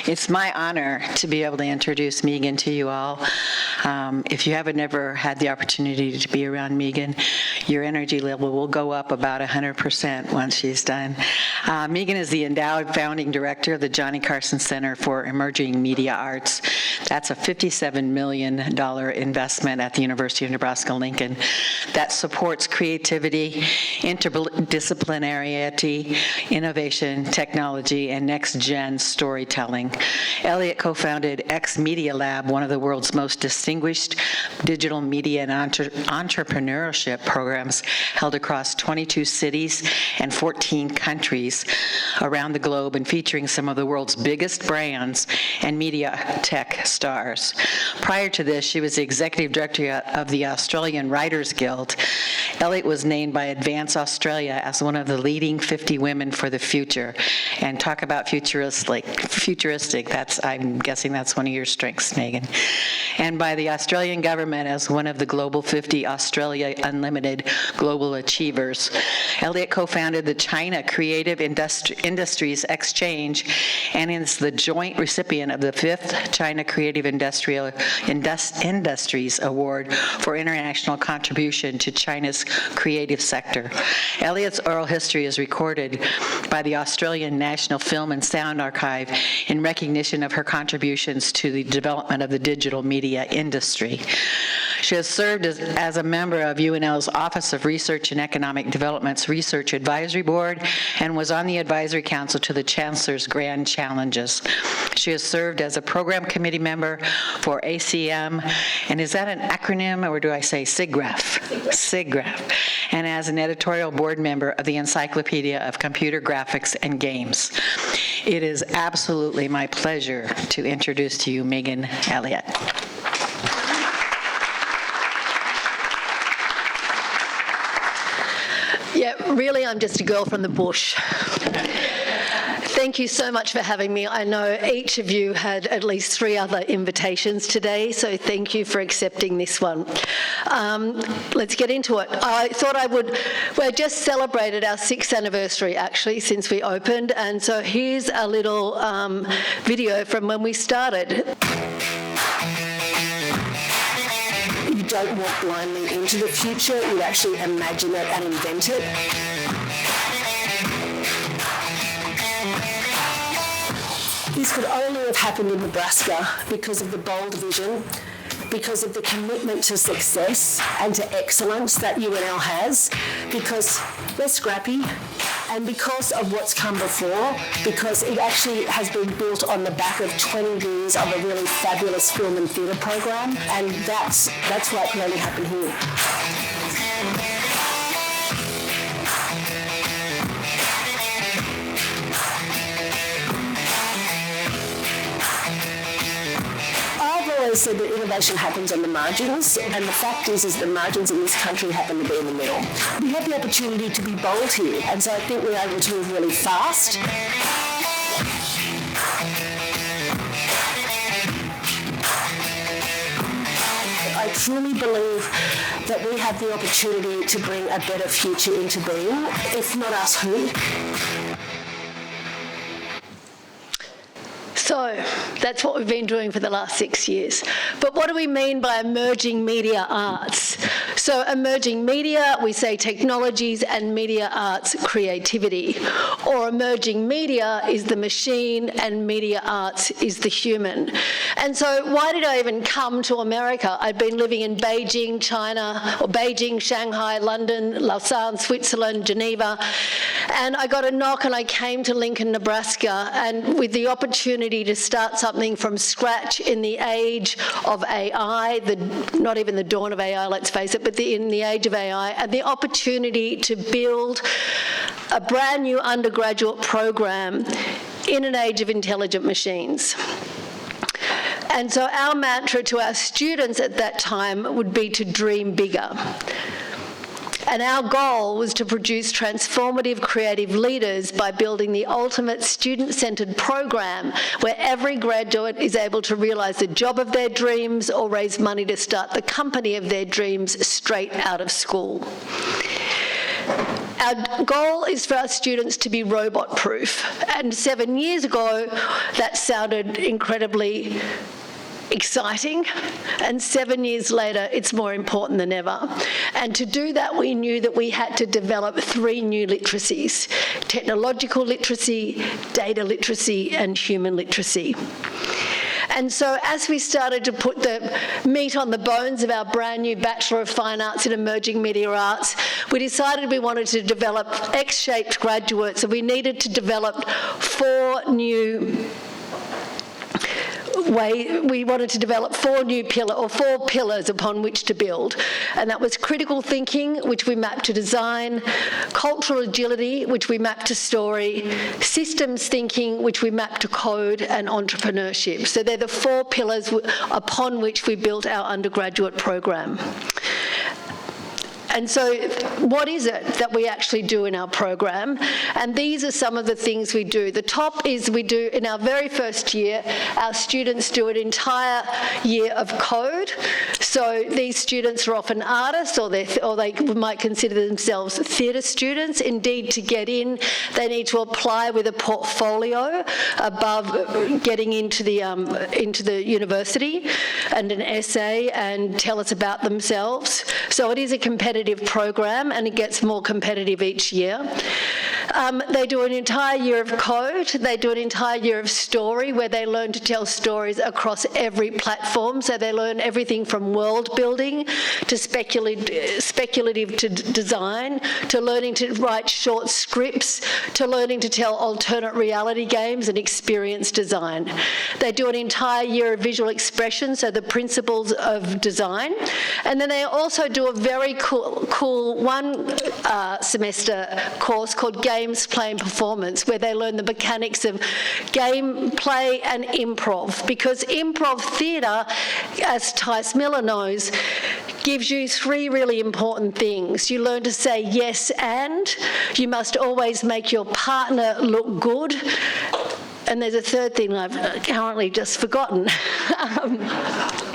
It's my honor to be able to introduce Megan to you all. If you haven't ever had the opportunity to be around Megan, your energy level will go up about 100% once she's done. Megan is the endowed founding director of the Johnny Carson Center for Emerging Media Arts. That's a $57 million investment at the University of Nebraska-Lincoln that supports creativity, interdisciplinarity, innovation, technology, and next-gen storytelling. Elliott co-founded X Media Lab, one of the world's most distinguished digital media and entrepreneurship programs held across 22 cities and 14 countries around the globe and featuring some of the world's biggest brands and media tech stars. Prior to this, she was the executive director of the Australian Writers Guild. Elliott was named by Advance Australia as one of the leading 50 women for the future. And talk about futuristic, I'm guessing that's one of your strengths, Megan. And by the Australian government as one of the Global 50 Australia Unlimited Global Achievers. Elliott co-founded the China Creative Industries Exchange and is the joint recipient of the 5th China Creative Industries Award for international contribution to China's creative sector. Elliott's oral history is recorded by the Australian National Film and Sound Archive in recognition of her contributions to the development of the digital media industry. She has served as a member of UNL's Office of Research and Economic Development's Research Advisory Board and was on the advisory council to the Chancellor's Grand Challenges. She has served as a program committee member for ACM, and is that an acronym or do I say SIGGRAPH? SIGGRAPH. And as an editorial board member of the Encyclopedia of Computer Graphics and Games. It is absolutely my pleasure to introduce to you Megan Elliott. Yeah, really, I'm just a girl from the bush. Thank you so much for having me. I know each of you had at least 3 other invitations today, so thank you for accepting this one. Let's get into it. I thought we just celebrated our 6th anniversary, actually, since we opened, and so here's a little video from when we started. You don't walk blindly into the future, you actually imagine it and invent it. This could only have happened in Nebraska because of the bold vision, because of the commitment to success and to excellence that UNL has, because they're scrappy, and because of what's come before, because it actually has been built on the back of 20 years of a really fabulous film and theatre program, and that's what can only happen here. Said that innovation happens on the margins, and the fact is the margins in this country happen to be in the middle. We had the opportunity to be bold here, and so I think we're able to move really fast. I truly believe that we have the opportunity to bring a better future into being. If not us, who? So that's what we've been doing for the last 6 years. But what do we mean by emerging media arts? So emerging media, we say technologies and media arts creativity. Or emerging media is the machine and media arts is the human. And so why did I even come to America? I'd been living in Beijing, China, or Beijing, Shanghai, London, Lausanne, Switzerland, Geneva. And I got a knock and I came to Lincoln, Nebraska, and with the opportunity to start something from scratch in the age of AI, not even the dawn of AI, let's face it, but in the age of AI, and the opportunity to build a brand new undergraduate program in an age of intelligent machines. And so our mantra to our students at that time would be to dream bigger. And our goal was to produce transformative creative leaders by building the ultimate student-centred program where every graduate is able to realise the job of their dreams or raise money to start the company of their dreams straight out of school. Our goal is for our students to be robot-proof. And 7 years ago, that sounded incredibly exciting, and 7 years later it's more important than ever. And to do that, we knew that we had to develop 3 new literacies: technological literacy, data literacy, and human literacy. And so as we started to put the meat on the bones of our brand new Bachelor of Fine Arts in Emerging Media Arts, we decided we wanted to develop X-shaped graduates, and we needed to develop 4 new pillars upon which to build. And that was critical thinking, which we mapped to design; cultural agility, which we mapped to story; systems thinking, which we mapped to code; and entrepreneurship. So they're the 4 pillars upon which we built our undergraduate program. And so what is it that we actually do in our program? And these are some of the things we do. The top is we do, in our very first year, our students do an entire year of code. So these students are often artists, or they might consider themselves theatre students. Indeed, to get in, they need to apply with a portfolio above getting into the university, and an essay, and tell us about themselves. So it is a competitive program, and it gets more competitive each year. They do an entire year of code. They do an entire year of story, where they learn to tell stories across every platform. So they learn everything from world building to speculative to design, to learning to write short scripts, to learning to tell alternate reality games and experience design. They do an entire year of visual expression, so the principles of design. And then they also do a very cool semester course called Games, Play and Performance, where they learn the mechanics of gameplay and improv, because improv theatre, as Tice Miller knows, gives you 3 really important things. You learn to say yes and, you must always make your partner look good, and there's a third thing I've currently just forgotten.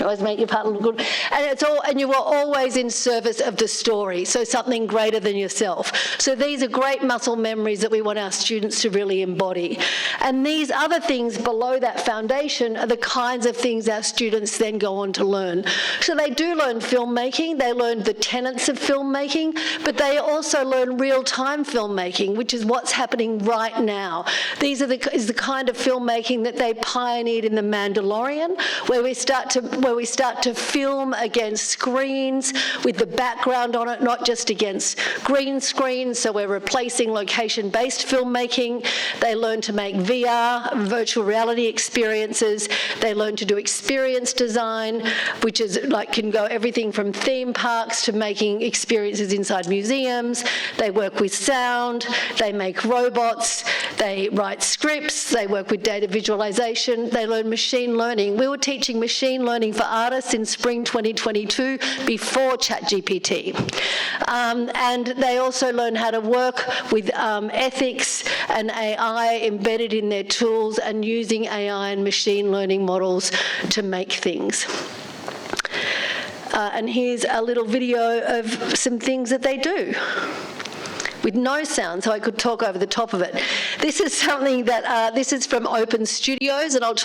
Always make your partner look good. And you are always in service of the story, so something greater than yourself. So these are great muscle memories that we want our students to really embody. And these other things below that foundation are the kinds of things our students then go on to learn. So they do learn filmmaking, they learn the tenets of filmmaking, but they also learn real-time filmmaking, which is what's happening right now. Is the kind of filmmaking that they pioneered in The Mandalorian, where we start to film against screens with the background on it, not just against green screens. So we're replacing location-based filmmaking. They learn to make VR, virtual reality experiences. They learn to do experience design, which is can go everything from theme parks to making experiences inside museums. They work with sound. They make robots. They write scripts. They work with data visualization. They learn machine learning. We were teaching machine learning for artists in spring 2022 before ChatGPT. And they also learn how to work with ethics and AI embedded in their tools, and using AI and machine learning models to make things. And here's a little video of some things that they do, with no sound, so I could talk over the top of it. This is something that, this is from Open Studios, and I'll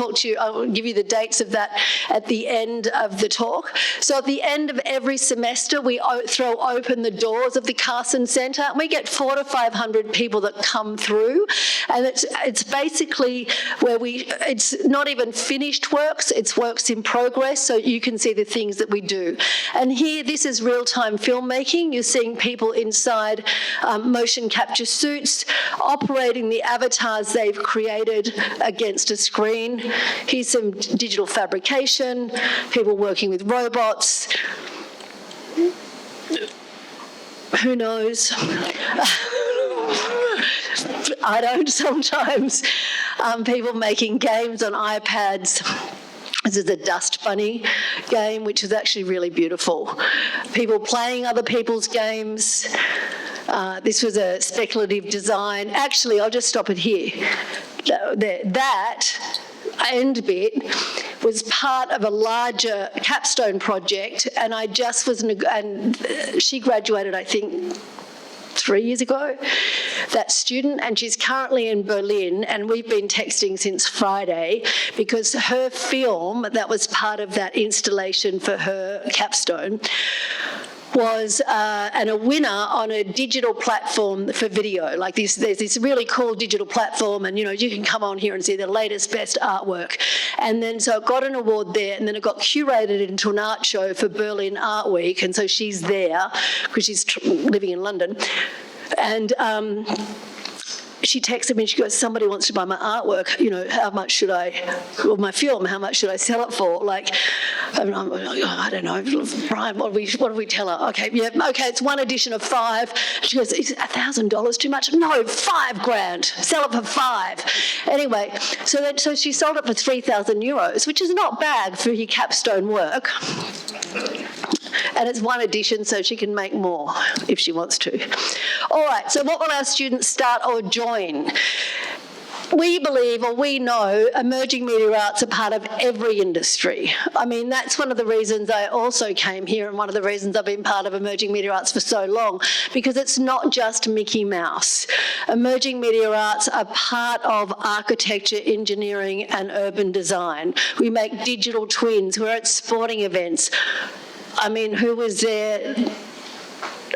give you the dates of that at the end of the talk. So at the end of every semester, we throw open the doors of the Carson Centre, and we get 400 to 500 people that come through, and it's basically where it's not even finished works, it's works in progress, so you can see the things that we do. And here, this is real-time filmmaking. You're seeing people inside motion capture suits, operating the avatars they've created against a screen. Here's some digital fabrication, people working with robots. Who knows? I don't sometimes. People making games on iPads. This is a Dust Bunny game, which is actually really beautiful. People playing other people's games. This was a speculative design. Actually, I'll just stop it here. That end bit was part of a larger capstone project, and and she graduated, I think, 3 years ago, that student, and she's currently in Berlin, and we've been texting since Friday because her film that was part of that installation for her capstone was and a winner on a digital platform for video. Like there's this really cool digital platform, and you can come on here and see the latest, best artwork. And then so it got an award there, and then it got curated into an art show for Berlin Art Week, and so she's there because she's living in London. And she texted me and she goes, somebody wants to buy my artwork, how much should my film, how much should I sell it for? Like, I don't know, Brian, what do we tell her? Okay, it's one edition of 5. She goes, is $1,000 too much? No, $5,000, sell it for 5. Anyway, so she sold it for €3,000, which is not bad for your capstone work. And it's one edition, so she can make more if she wants to. All right, so what will our students start or join? We believe, or we know, emerging media arts are part of every industry. I mean, that's one of the reasons I also came here, and one of the reasons I've been part of emerging media arts for so long, because it's not just Mickey Mouse. Emerging media arts are part of architecture, engineering, and urban design. We make digital twins. We're at sporting events. I mean, who was there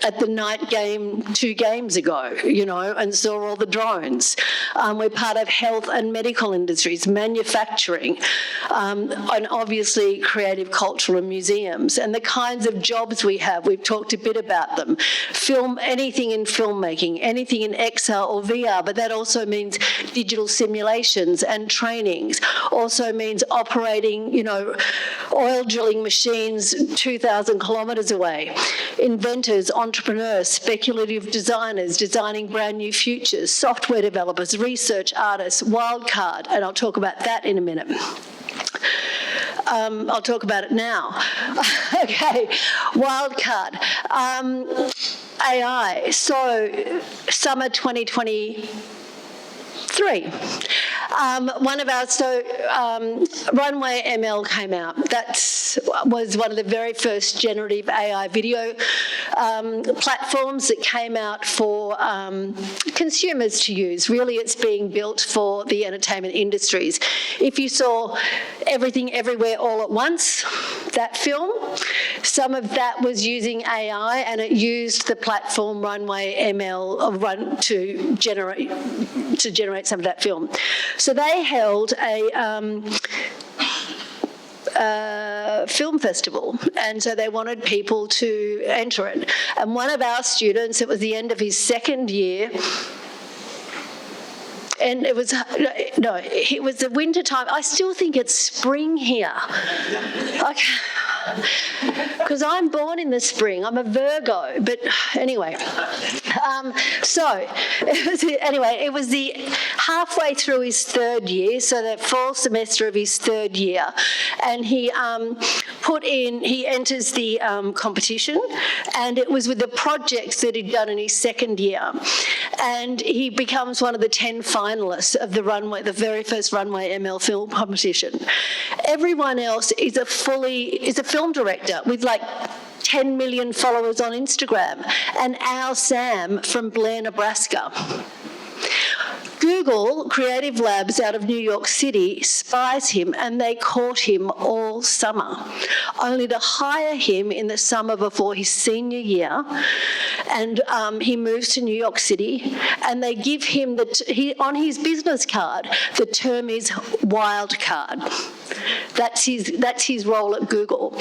at the night game 2 games ago, and saw all the drones? We're part of health and medical industries, manufacturing, and obviously creative, cultural and museums. And the kinds of jobs we have, we've talked a bit about them. Anything in filmmaking, anything in XR or VR, but that also means digital simulations and trainings. Also means operating, oil drilling machines 2,000 kilometres away. Inventors, entrepreneurs, speculative designers designing brand new futures, software developers, research artists, wildcard, and I'll talk about that in a minute. I'll talk about it now. Okay, wildcard. AI, so summer 2023. Runway ML came out. That was one of the very first generative AI video platforms that came out for consumers to use. Really, it's being built for the entertainment industries. If you saw Everything Everywhere All at Once, that film, some of that was using AI, and it used the platform Runway ML to generate some of that film. So they held a film festival, and so they wanted people to enter it. And one of our students, it was the end of his second year, and it was the winter time. I still think it's spring here. Okay. Because I'm born in the spring. I'm a Virgo. But anyway, it was the halfway through his 3rd year, so the fall semester of his 3rd year, and he enters the competition, and it was with the projects that he'd done in his 2nd year, and he becomes one of the 10 finalists of the very first Runway ML film competition. Everyone else is a film director with like 10 million followers on Instagram, and our Sam from Blair, Nebraska. Google Creative Labs out of New York City spies him, and they court him all summer, only to hire him in the summer before his senior year. And he moves to New York City, and they give him on his business card, the term is wild card. That's his role at Google.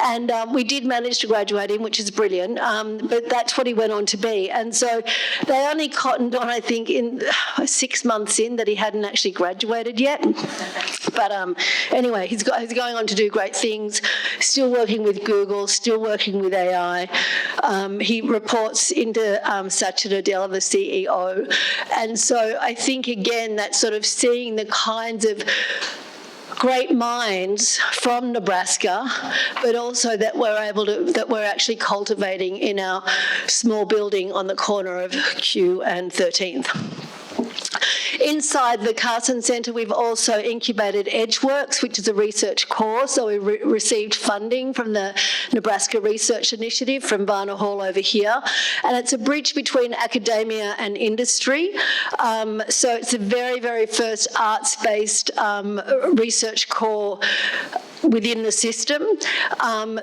And we did manage to graduate him, which is brilliant, but that's what he went on to be. And so they only cottoned on, I think, in 6 months in that he hadn't actually graduated yet. But anyway, he's going on to do great things, still working with Google, still working with AI. He reports into Satya Nadella, the CEO. And so I think, again, that's sort of seeing the kinds of great minds from Nebraska, but also that we're actually cultivating in our small building on the corner of Q and 13th. Inside the Carson Centre, we've also incubated EdgeWorks, which is a research core. So we received funding from the Nebraska Research Initiative from Varna Hall over here. And it's a bridge between academia and industry. So it's the very, very first arts-based research core within the system.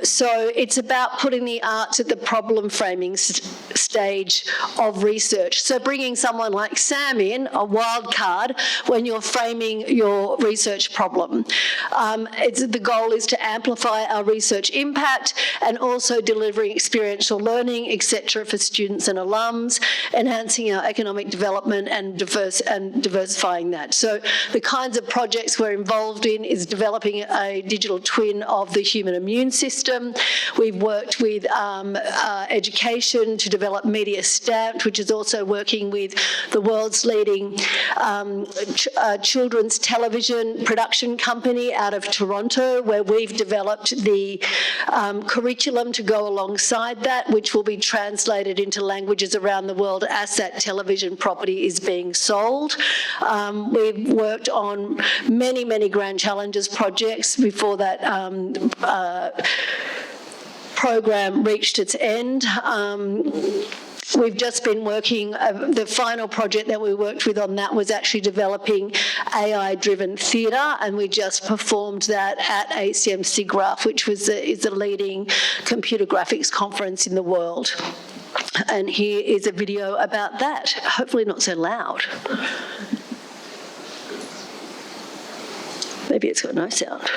So it's about putting the arts at the problem framing stage of research. So bringing someone like Sam in, a wild card, when you're framing your research problem. The goal is to amplify our research impact and also delivering experiential learning, etc., for students and alums, enhancing our economic development and diversifying that. So the kinds of projects we're involved in is developing a digital twin of the human immune system. We've worked with education to develop Media Stamped, which is also working with the world's leading children's television production company out of Toronto, where we've developed the curriculum to go alongside that, which will be translated into languages around the world as that television property is being sold. We've worked on many, many Grand Challenges projects before that program reached its end. We've just been working, the final project that we worked with on that was actually developing AI-driven theatre, and we just performed that at ACM SIGGRAPH, which is the leading computer graphics conference in the world. And here is a video about that, hopefully not so loud. Maybe it's got no sound.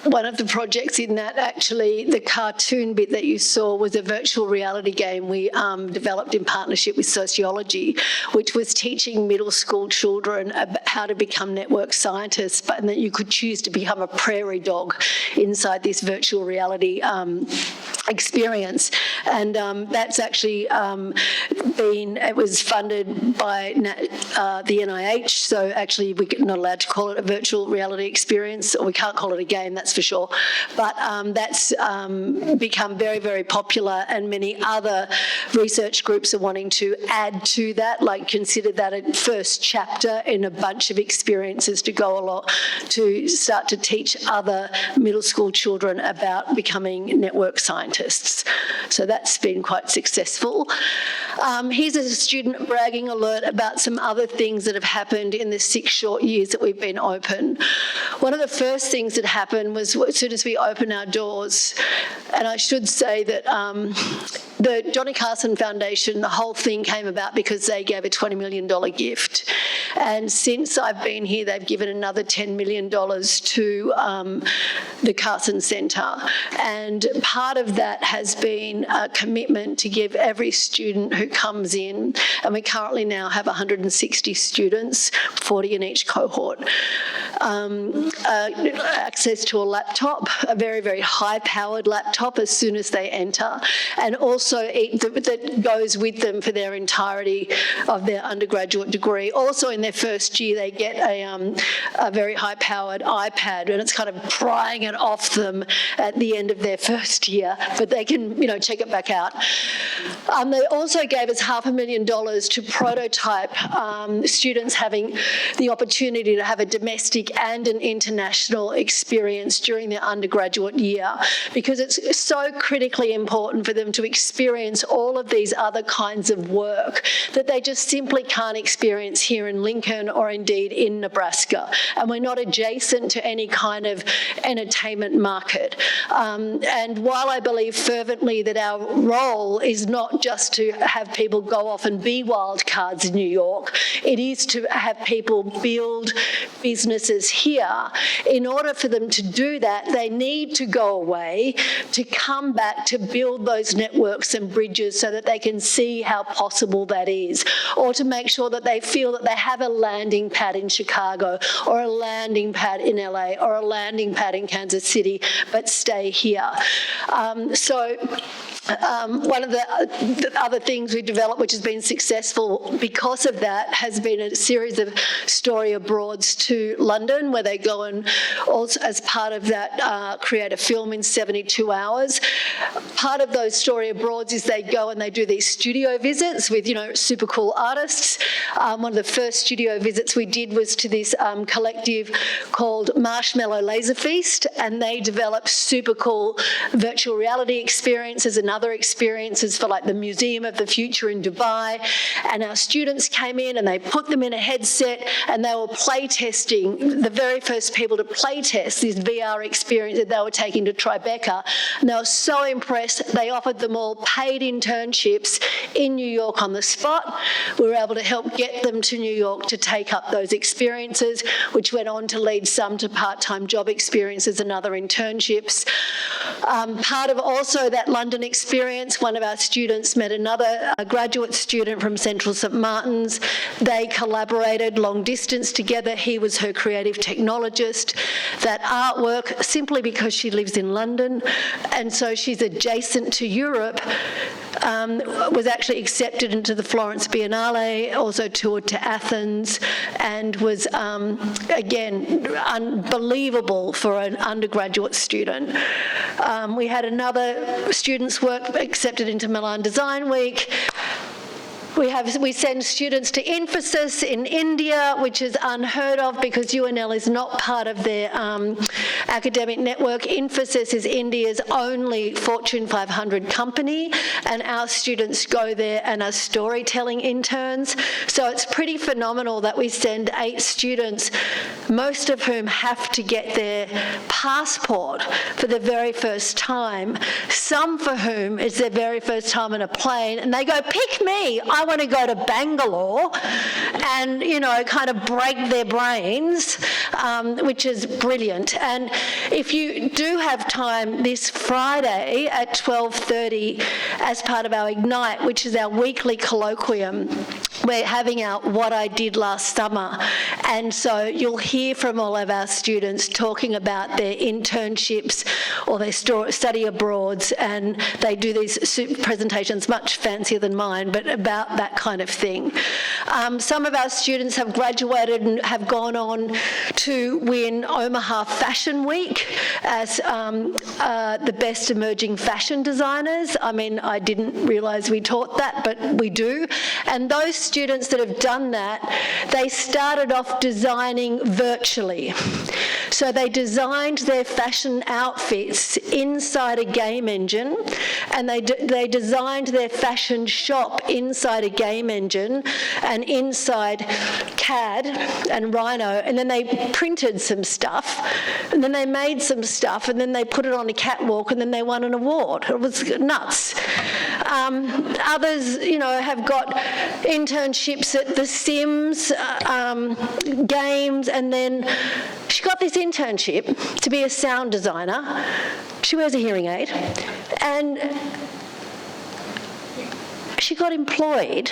One of the projects in that, actually, the cartoon bit that you saw was a virtual reality game we developed in partnership with Sociology, which was teaching middle school children about how to become network scientists, but that you could choose to become a prairie dog inside this virtual reality experience. And that's actually it was funded by the NIH, so actually we're not allowed to call it a virtual reality experience, or we can't call it a game, that's for sure. But that's become very, very popular, and many other research groups are wanting to add to that, like consider that a first chapter in a bunch of experiences to go along to start to teach other middle school children about becoming network scientists. So that's been quite successful. Here's a student bragging alert about some other things that have happened in the 6 short years that we've been open. One of the first things that happened was as soon as we opened our doors, and I should say that the Johnny Carson Foundation, the whole thing came about because they gave a $20 million gift. And since I've been here, they've given another $10 million to the Carson Centre. And part of that has been a commitment to give every student who comes in, and we currently now have 160 students, 40 in each cohort, access to a laptop, a very, very high-powered laptop as soon as they enter, and also that goes with them for their entirety of their undergraduate degree. Also in their first year, they get a very high-powered iPad, and it's kind of prying it off them at the end of their first year, but they can, check it back out. They also gave us $500,000 to prototype students having the opportunity to have a domestic domestic and an international experience during their undergraduate year, because it's so critically important for them to experience all of these other kinds of work that they just simply can't experience here in Lincoln or indeed in Nebraska. And we're not adjacent to any kind of entertainment market. And while I believe fervently that our role is not just to have people go off and be wildcards in New York, it is to have people build businesses here. In order for them to do that, they need to go away, to come back, to build those networks and bridges so that they can see how possible that is, or to make sure that they feel that they have a landing pad in Chicago or a landing pad in LA or a landing pad in Kansas City, but stay here. One of the other things we developed, which has been successful because of that, has been a series of story abroads to London, where they go and also, as part of that, create a film in 72 hours. Part of those story abroads is they go and they do these studio visits with, super cool artists. One of the first studio visits we did was to this collective called Marshmallow Laser Feast, and they developed super cool virtual reality experiences and other experiences for like the Museum of the Future in Dubai. And our students came in and they put them in a headset and they were play testing, the very first people to play test this VR experience that they were taking to Tribeca. And they were so impressed, they offered them all paid internships in New York on the spot. We were able to help get them to New York to take up those experiences, which went on to lead some to part-time job experiences and other internships. Part of also that London experience, one of our students met another graduate student from Central St Martin's. They collaborated long distance together. He was her creative technologist. That artwork, simply because she lives in London and so she's adjacent to Europe, was actually accepted into the Florence Biennale, also toured to Athens, and was, again, unbelievable for an undergraduate student. We had another student's work accepted into Milan Design Week. We send students to Infosys in India, which is unheard of because UNL is not part of their academic network. Infosys is India's only Fortune 500 company, and our students go there and are storytelling interns. So it's pretty phenomenal that we send 8 students, most of whom have to get their passport for the very first time, some for whom it's their very first time on a plane, and they go, pick me, I want to go to Bangalore, and, kind of break their brains, which is brilliant. And if you do have time this Friday at 12:30 as part of our Ignite, which is our weekly colloquium, we're having our What I Did Last Summer. And so you'll hear from all of our students talking about their internships or their study abroads, and they do these presentations much fancier than mine, but about that kind of thing. Some of our students have graduated and have gone on to win Omaha Fashion Week as the best emerging fashion designers. I mean, I didn't realise we taught that, but we do. And those students that have done that, they started off designing virtually. So they designed their fashion outfits inside a game engine, and they designed their fashion shop inside a game engine and inside CAD and Rhino, and then they printed some stuff, and then they made some stuff, and then they put it on a catwalk, and then they won an award. It was nuts. Others, have got internships at The Sims games, and then she got this internship to be a sound designer. She wears a hearing aid, and she got employed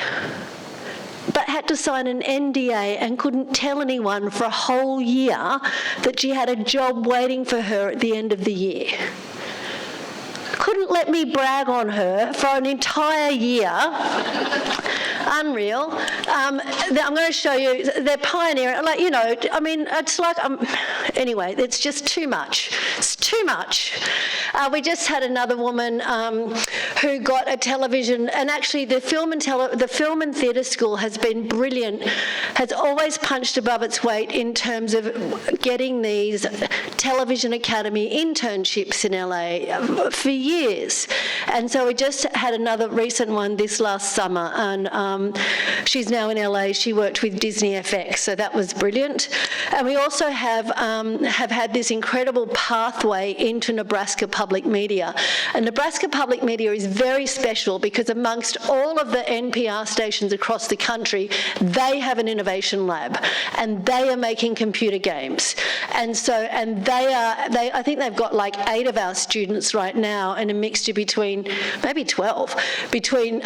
but had to sign an NDA and couldn't tell anyone for a whole year that she had a job waiting for her at the end of the year. Couldn't let me brag on her for an entire year Unreal. I'm going to show you, they're pioneering, like, I mean, it's like, anyway, it's just too much. It's too much. We just had another woman who got a television, and actually the film and theatre school has been brilliant, has always punched above its weight in terms of getting these Television Academy internships in LA for years. And so we just had another recent one this last summer, and she's now in LA. She worked with Disney FX, so that was brilliant. And we also have had this incredible pathway into Nebraska Public Media. And Nebraska Public Media is very special because amongst all of the NPR stations across the country, they have an innovation lab, and they are making computer games. And I think they've got like 8 of our students right now, and a mixture between, maybe 12, between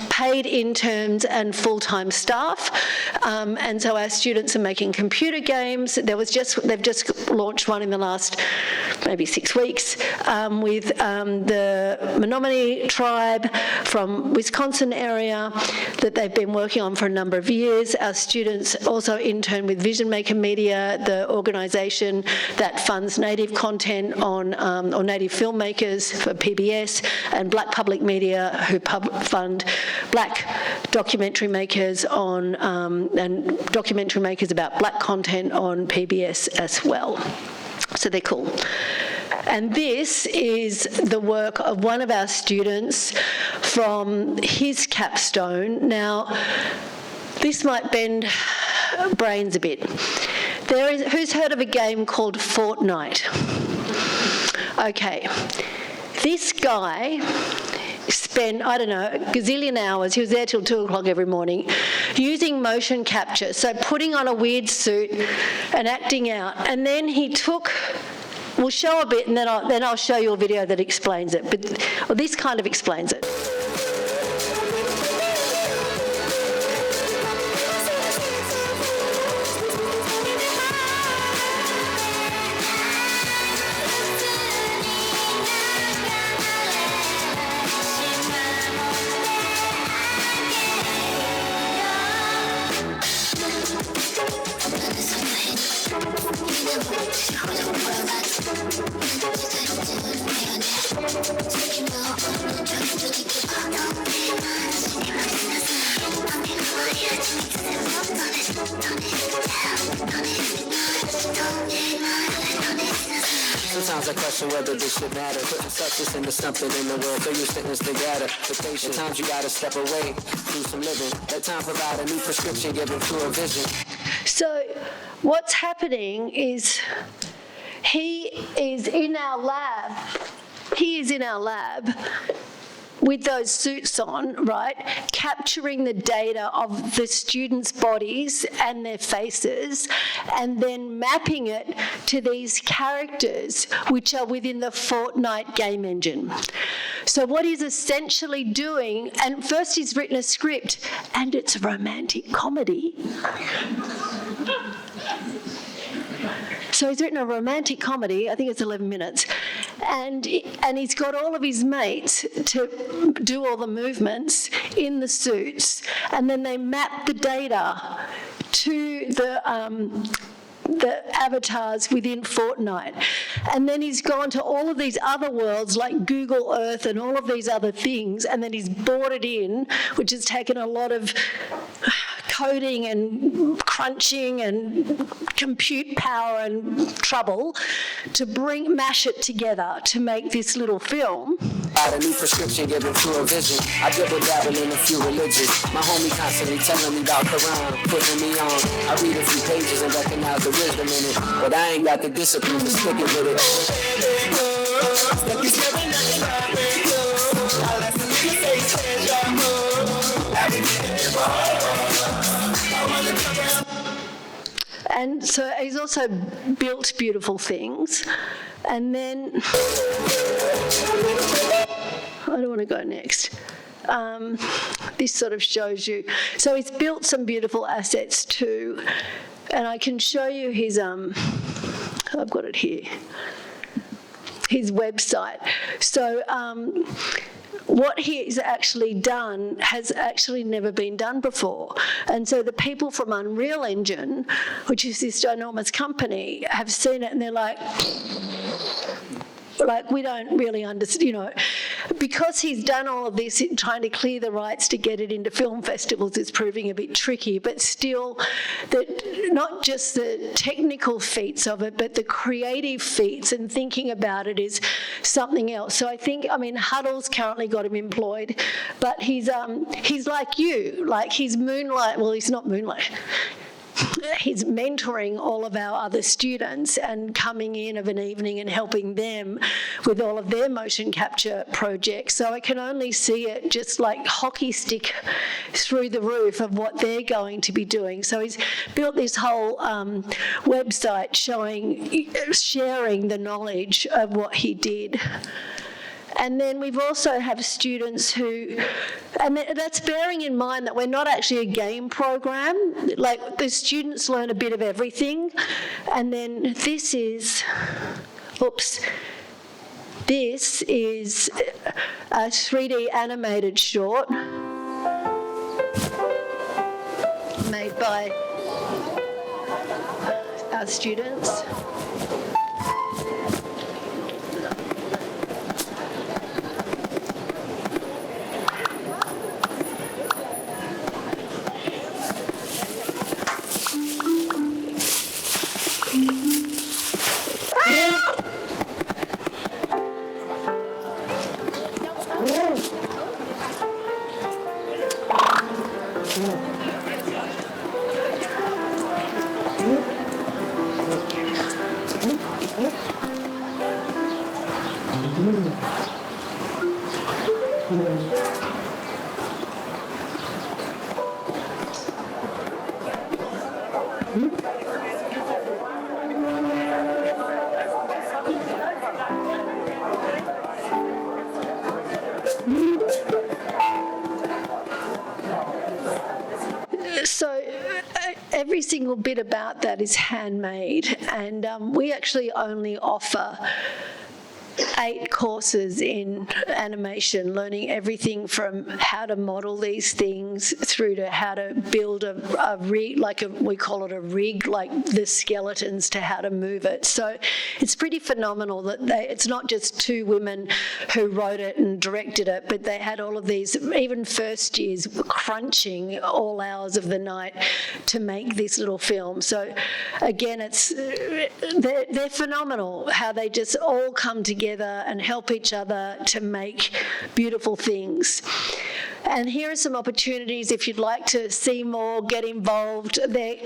paid interns and full-time staff. And so our students are making computer games. They've just launched one in the last maybe 6 weeks with the Menominee tribe from Wisconsin area that they've been working on for a number of years. Our students also intern with Vision Maker Media, the organisation that funds Native content on or Native filmmakers for PBS, and Black Public Media, who fund Black documentary makers on and documentary makers about Black content on PBS as well. So they're cool. And this is the work of one of our students from his capstone. Now, this might bend brains a bit. Who's heard of a game called Fortnite? Okay. This guy spent, I don't know, a gazillion hours, he was there till 2 o'clock every morning, using motion capture, so putting on a weird suit and acting out. And then he we'll show a bit, and then I'll show you a video that explains it. But this kind of explains it. Sometimes I question whether this should matter. Putting substance into something in the world, so used to instant gratification. Sometimes you gotta step away, do some living. Let time provide a new prescription, given to a vision. So what's happening is he is in our lab with those suits on, right, capturing the data of the students' bodies and their faces, and then mapping it to these characters which are within the Fortnite game engine. So what he's essentially doing, and first he's written a script, and it's a romantic comedy. So he's written a romantic comedy, I think it's 11 minutes, and he's got all of his mates to do all the movements in the suits, and then they map the data to the avatars within Fortnite. And then he's gone to all of these other worlds like Google Earth and all of these other things, and then he's brought it in, which has taken a lot of coding and crunching and compute power and trouble to mash it together to make this little film. A new prescription given to a vision. I dabble in a few religions. My homie constantly telling me about Quran, putting me on. I read a few pages and recognize the wisdom in it, but I ain't got the discipline to stick it with it. And so he's also built beautiful things. And then, I don't want to go next. This sort of shows you. So he's built some beautiful assets too. And I can show you his, I've got it here, his website. So what he's actually done has actually never been done before. And so the people from Unreal Engine, which is this ginormous company, have seen it and they're like, we don't really understand, because he's done all of this, trying to clear the rights to get it into film festivals is proving a bit tricky, but still, that not just the technical feats of it, but the creative feats and thinking about it is something else. So I think, Huddle's currently got him employed, but he's like you, he's moonlight, well, he's not moonlight. He's mentoring all of our other students and coming in of an evening and helping them with all of their motion capture projects. So I can only see it just like hockey stick through the roof of what they're going to be doing. So he's built this whole website sharing the knowledge of what he did. And then we've also have students who, and that's bearing in mind that we're not actually a game program. The students learn a bit of everything. And then this is a 3D animated short made by our students. So every single bit about that is handmade, and we actually only offer 8 courses in animation, learning everything from how to model these things through to how to build a rig, we call it a rig, like the skeletons, to how to move it. So it's pretty phenomenal that it's not just 2 women who wrote it and directed it, but they had all of these, even first years, crunching all hours of the night to make this little film. So again, they're phenomenal how they just all come together and help each other to make beautiful things. And here are some opportunities if you'd like to see more, get involved. They're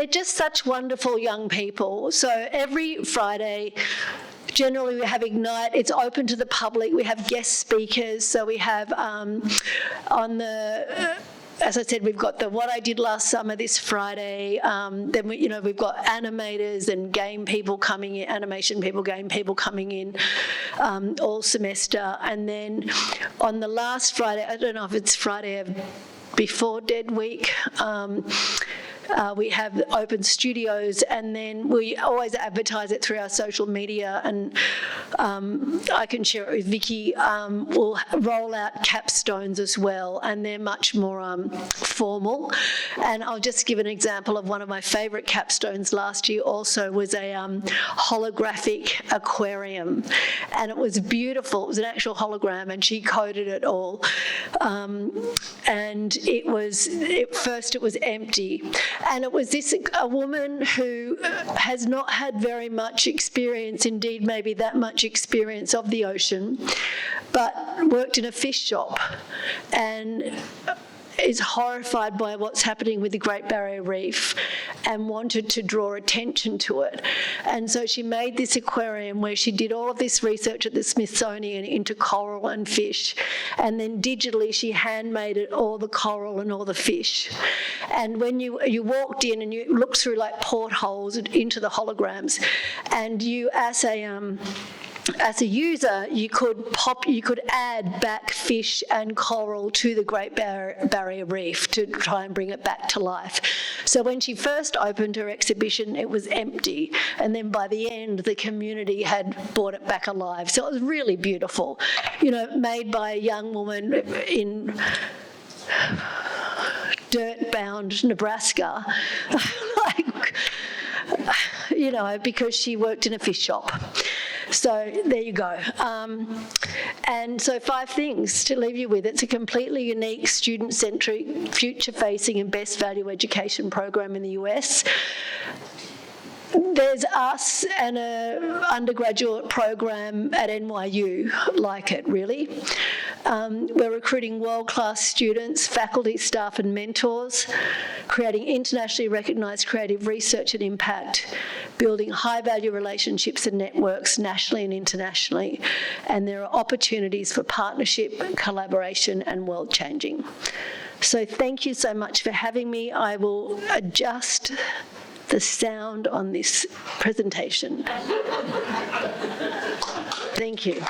just such wonderful young people. So every Friday, generally we have Ignite. It's open to the public. We have guest speakers. So we have as I said, we've got the What I Did Last Summer this Friday. Then we've got animators and game people coming in, animation people, game people coming in all semester. And then on the last Friday, I don't know if it's Friday before Dead Week, we have open studios, and then we always advertise it through our social media, and I can share it with Vicky. We'll roll out capstones as well, and they're much more formal. And I'll just give an example of one of my favourite capstones last year also was a holographic aquarium, and it was beautiful. It was an actual hologram, and she coded it all. And it was empty. And it was a woman who has not had very much experience, indeed maybe that much experience of the ocean, but worked in a fish shop and is horrified by what's happening with the Great Barrier Reef and wanted to draw attention to it. And so she made this aquarium where she did all of this research at the Smithsonian into coral and fish, and then digitally she handmade all the coral and all the fish. And when you walked in and you looked through like portholes into the holograms, and you, as as a user, you could add back fish and coral to the Great Barrier Reef to try and bring it back to life. So when she first opened her exhibition, it was empty, and then by the end, the community had brought it back alive. So it was really beautiful, you know, made by a young woman in dirt-bound Nebraska, like, you know, because she worked in a fish shop. So there you go. And so 5 things to leave you with. It's a completely unique, student-centric, future-facing and best value education program in the US. There's us and an undergraduate program at NYU like it, really. We're recruiting world-class students, faculty, staff and mentors, creating internationally recognised creative research and impact, building high-value relationships and networks nationally and internationally, and there are opportunities for partnership, collaboration and world-changing. So thank you so much for having me. I will adjust the sound on this presentation. Thank you.